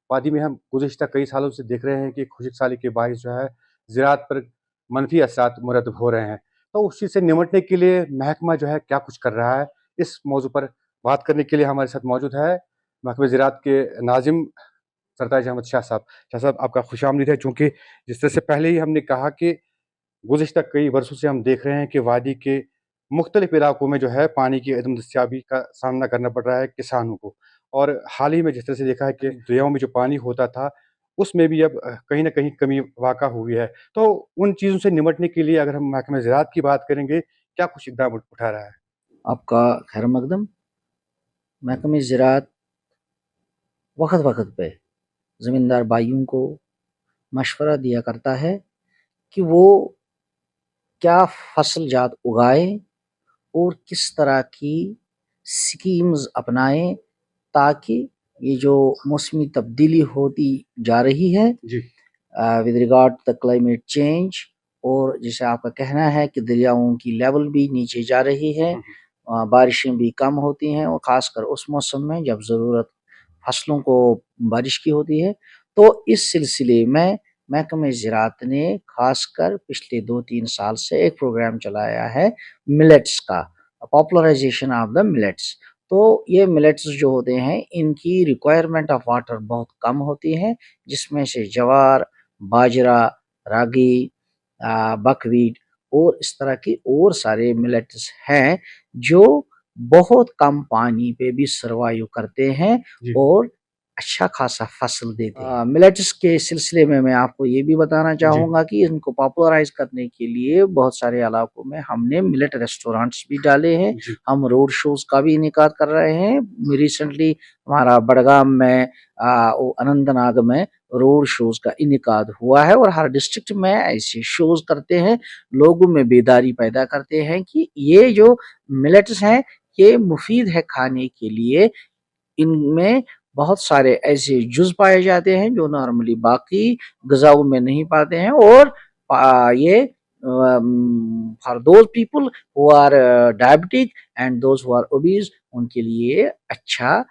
वादी में हम गुज़िश्ता कई सालों से देख रहे हैं कि खुशक साली के बाइस जो है ज़राअत पर मनफ़ी असरात मुरतब हो रहे हैं। तो उस चीज़ से निमटने के लिए महकमा जो है क्या कुछ कर रहा है? इस मौज़ू पर बात करने के लिए हमारे साथ मौजूद है महकमे ज़राअत के नाज़िम सरताज अहमद शाह साहब। शाह साहब आपका खुशामदीद है, चूँकि जिस तरह से पहले ही हमने कहा कि गुज़िश्ता कई वर्षों से हम देख रहे हैं कि वादी के मुख्तलिफ़ इलाकों में जो है पानी की अदम दस्तयाबी का सामना करना पड़ रहा है किसानों को। और हाल ही में जिस तरह से देखा है कि दरियाओं में जो पानी होता था, उसमें भी अब कहीं न कहीं कमी वाक़ा हुई है। तो उन चीज़ों से निमटने के लिए अगर हम महकमे ज़राअत की बात करेंगे, क्या कुछ इक़दाम उठा रहा है? आपका खैर मकदम। महकमे ज़राअत वक़्त-वक़्त पे ज़मींदार भाइयों को मशवरा दिया करता है कि वो क्या फसल जात उगाएँ और किस तरह की स्कीम्स अपनाएँ ताकि ये जो मौसमी तब्दीली होती जा रही है जी। With regard to the climate change, और जैसे आपका कहना है कि दरियाओं की लेवल भी नीचे जा रही है, हुँ, हुँ। बारिशें भी कम होती हैं और ख़ासकर उस मौसम में जब ज़रूरत फसलों को बारिश की होती है। तो इस सिलसिले में महकमे ज़राअत ने ख़ासकर पिछले 2-3 साल से एक प्रोग्राम चलाया है मिलेट्स का, पॉपुलराइज़ेशन ऑफ द मिलेट्स। तो ये मिलेट्स जो होते हैं इनकी रिक्वायरमेंट ऑफ वाटर बहुत कम होती है, जिसमें से ज्वार, बाजरा, रागी, बकव्हीट और इस तरह के और सारे मिलेट्स हैं जो बहुत कम पानी पे भी सर्वाइव करते हैं जी। और अच्छा खासा फसल देते हैं। मिलेट्स के सिलसिले में मैं आपको ये भी बताना जी। चाहूँगा कि इनको पॉपुलराइज़ करने के लिए बहुत सारे इलाकों में हमने मिलेट रेस्टोरेंट्स भी डाले हैं। जी। हम रोड शोज़ का भी इनेकाद कर रहे हैं। रिसेंटली हमारा बडगाम में अनंतनाग में रोड शोज़ का इनेकाद हुआ है और हर डिस्ट्रिक्ट में ऐसे शोज़ करते हैं, लोगों में बेदारी पैदा करते हैं कि ये जो मिलेट्स हैं, ये मुफ़ीद है खाने के लिए। इनमें बहुत सारे ऐसे जुज़ पाए जाते हैं जो नॉर्मली बाकी ग़िज़ाओं में नहीं पाते हैं और ये for those people who are diabetic and those who are obese उनके लिए अच्छा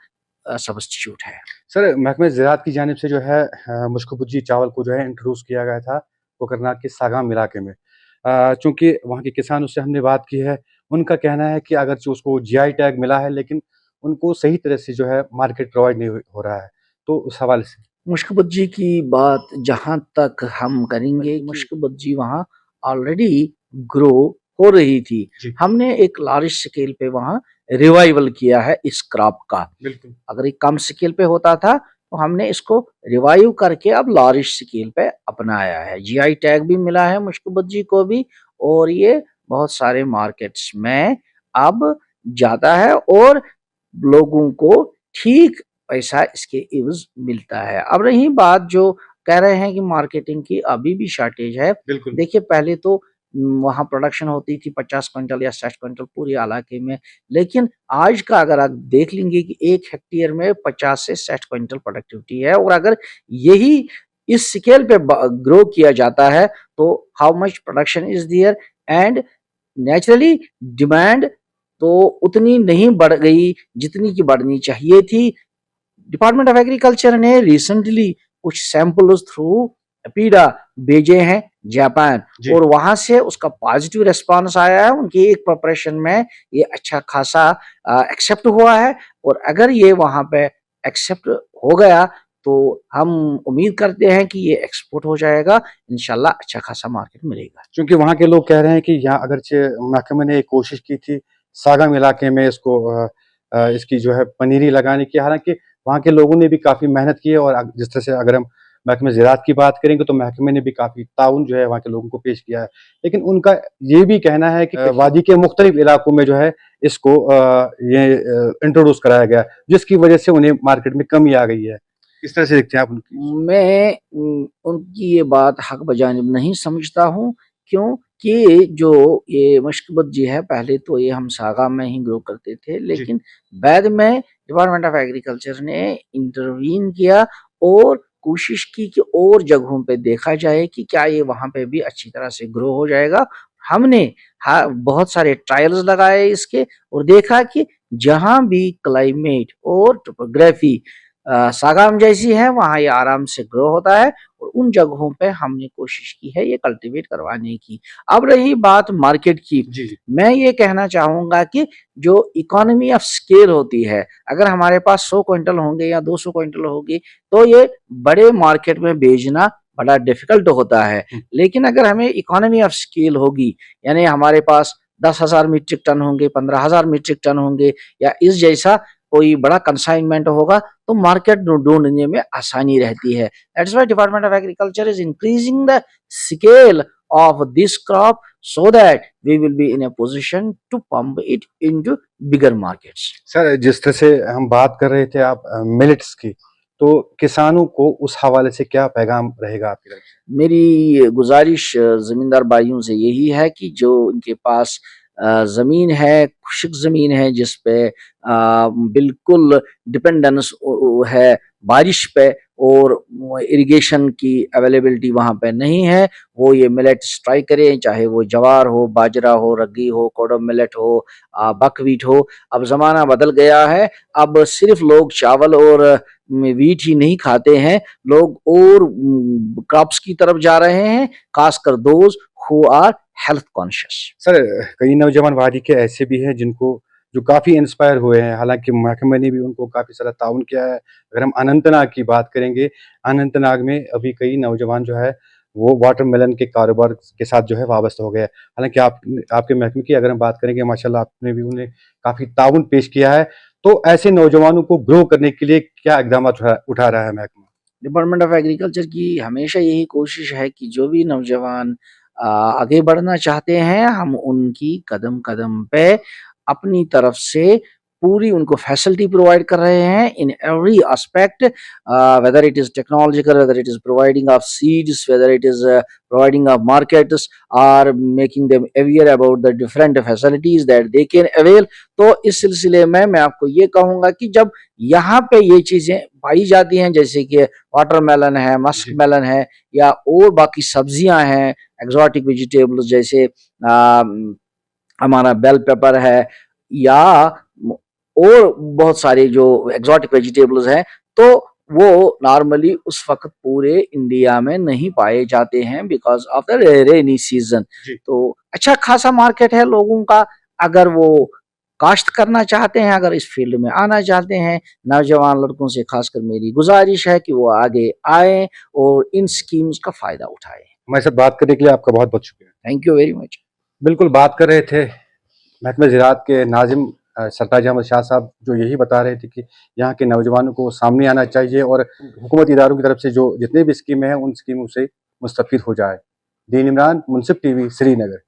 सब्स्टिट्यूट है। सर, महकमे ज़राअत की जानिब से जो है मुश्क-भुज्जी चावल को जो है इंट्रोड्यूस किया गया था कोकरनाग के सागाम इलाके में। चूँकि वहाँ के किसानों से हमने बात की है, उनका कहना है कि अगरचे उसको जीआई टैग मिला है, लेकिन उनको सही तरह से जो है मार्केट प्रोवाइड नहीं हो रहा है। तो उस हवाले से मुश्क भुज्जी की बात जहाँ तक हम करेंगे, मुश्क भुज्जी वहाँ ऑलरेडी ग्रो हो रही थी। जी। हमने एक लार्ज स्केल पे वहाँ रिवाइवल किया है इस क्रॉप का। बिल्कुल। अगर ये कम स्केल पे होता था तो हमने इसको रिवाइव करके अब लार्ज स्केल पे अपनाया है। जीआई टैग भी मिला है मुश्क भुज्जी को भी और ये बहुत सारे मार्केट्स में अब जाता है और लोगों को ठीक पैसा इसके एवज़ मिलता है। अब रही बात जो कह रहे हैं कि मार्केटिंग की अभी भी शॉर्टेज है। बिल्कुल। देखिए पहले तो वहाँ प्रोडक्शन होती थी 50 क्विंटल या 60 क्विंटल पूरे इलाके में। लेकिन आज का अगर आप देख लेंगे कि 1 हेक्टेयर में 50 से 60 क्विंटल प्रोडक्टिविटी है और अगर यही इस स्केल पे ग्रो किया जाता है तो how much production is there and naturally demand तो उतनी नहीं बढ़ गई जितनी की बढ़नी चाहिए थी। डिपार्टमेंट ऑफ एग्रीकल्चर ने रिसेंटली कुछ सैंपल्स थ्रू एपीडा भेजे हैं जापान और वहां से उसका पॉजिटिव रिस्पांस आया है। उनकी एक प्रिपरेशन में ये अच्छा खासा एक्सेप्ट हुआ है और अगर ये वहां पे एक्सेप्ट हो गया तो हम उम्मीद करते हैं कि ये एक्सपोर्ट हो जाएगा, इंशाल्लाह अच्छा खासा मार्केट मिलेगा। चूँकि वहाँ के लोग कह रहे हैं कि यहाँ अगरचे महकमे ने एक कोशिश की थी सागम इलाके में इसकी जो है पनीरी लगाने की, हालाँकि वहाँ के लोगों ने भी काफ़ी मेहनत की है और जिस तरह से अगर हम महकमे ज़राअत की बात करेंगे तो महकमे ने भी काफ़ी ताउन जो है वहाँ के लोगों को पेश किया है। लेकिन उनका ये भी कहना है कि वादी के मुख्तलिफ इलाकों में जो है इसको इंट्रोड्यूस कराया गया, जिसकी वजह से उन्हें मार्केट में कमी आ गई है। किस तरह से देखते हैं आप उनकी? मैं उनकी ये बात हक बजानिब नहीं समझता हूँ, क्योंकि जो ये मुश्क-भुज्जी है पहले तो ये हम सागा में ही ग्रो करते थे, लेकिन बाद में डिपार्टमेंट ऑफ एग्रीकल्चर ने इंटरवीन किया और कोशिश की कि और जगहों पे देखा जाए कि क्या ये वहाँ पे भी अच्छी तरह से ग्रो हो जाएगा। हमने बहुत सारे ट्रायल्स लगाए इसके और देखा कि जहाँ भी क्लाइमेट और टोपोग्राफी सागाम जैसी है वहाँ ये आराम से ग्रो होता है और उन जगहों पे हमने कोशिश की है ये कल्टीवेट करवाने की। अब रही बात मार्केट की, जी, जी। मैं ये कहना चाहूँगा कि जो इकोनॉमी ऑफ स्केल होती है, अगर हमारे पास 100 क्विंटल होंगे या 200 क्विंटल होगी, तो ये बड़े मार्केट में बेचना बड़ा डिफ़िकल्ट होता है। हुँ। लेकिन अगर हमें इकोनॉमी ऑफ स्केल होगी, यानी हमारे पास 10,000 मीट्रिक टन होंगे, 15,000 मीट्रिक टन होंगे या इस जैसा कोई बड़ा कंसाइनमेंट होगा, तो मार्केट ढूँढने में आसानी रहती है। That's why department of agriculture is increasing the scale of this crop so that we will be in a position to pump it into bigger markets. Sir, जिस तरह से हम बात कर रहे थे आप मिलेट्स की, तो किसानों को उस हवाले से क्या पैगाम रहेगा आपकी तरफ से? मेरी गुजारिश ज़मींदार भाइयों से यही है कि जो उनके पास ज़मीन है, खुश्क ज़मीन है जिस पे बिल्कुल डिपेंडेंस है बारिश पे और इरिगेशन की अवेलेबिलिटी वहाँ पे नहीं है, वो ये मिलेट्स ट्राई करें, चाहे वो जवार हो, बाजरा हो, रग्गी हो, कोडो मिलेट हो, बकव्हीट हो। अब ज़माना बदल गया है, अब सिर्फ लोग चावल और व्हीट ही नहीं खाते हैं, लोग और क्रॉप्स की तरफ जा रहे हैं, खासकर those who are health conscious. Sir, कई नौजवान वादी के ऐसे भी हैं जिनको जो काफ़ी इंस्पायर हुए हैं, हालाँकि महकमे ने भी उनको काफ़ी सारा ताउन किया है। अगर हम अनंतनाग की बात करेंगे, अनंतनाग में अभी कई नौजवान जो है, वो वाटरमेलन के कारोबार के साथ जो है वाबस्ता हो गए हैं। हालाँकि आपके महकमे की अगर हम बात करेंगे, माशाल्लाह आपने भी उन्हें काफ़ी ताउन पेश किया है। तो ऐसे नौजवानों को ग्रो करने के लिए क्या इक़दामात उठा रहा है महकमा? डिपार्टमेंट ऑफ एग्रीकल्चर की हमेशा यही कोशिश है कि जो भी नौजवान आगे बढ़ना चाहते हैं, हम उनकी कदम-कदम पे अपनी तरफ से पूरी उनको फैसिलिटी प्रोवाइड कर रहे हैं in every aspect, whether it is technological, whether it is providing of seeds, whether it is providing of markets और making them aware about the different facilities that they can avail. तो इस सिलसिले में मैं आपको ये कहूँगा कि जब यहाँ पे ये चीज़ें पाई जाती हैं, जैसे कि वाटरमेलन है, मस्क जी। मेलन है या और बाकी सब्जियां हैं, एक्सोटिक वेजिटेबल्स जैसे हमारा बेल पेपर है या और बहुत सारे जो एक्सोटिक वेजिटेबल्स हैं, तो वो नॉर्मली उस वक्त पूरे इंडिया में नहीं पाए जाते हैं because of the rainy season. जी। तो अच्छा खासा मार्केट है लोगों का, अगर वो काश्त करना चाहते हैं, अगर इस फील्ड में आना चाहते हैं, नौजवान लड़कों से खासकर मेरी गुजारिश है कि वो आगे आए और इन स्कीम्स का फ़ायदा उठाएँ। हमारे साथ बात करने के लिए आपका बहुत-बहुत शुक्रिया। Thank you very much. बिल्कुल, बात कर रहे थे महकमे ज़राअत के नाज़िम सरताज अहमद शाह साहब, जो यही बता रहे थे कि यहाँ के नौजवानों को सामने आना चाहिए और हुकूमती इदारों की तरफ से जो जितनी भी स्कीमें हैं, उन स्कीमों से मुस्तफ़ीद हो जाए। दीन इमरान, मुनसिफ टीवी, श्रीनगर।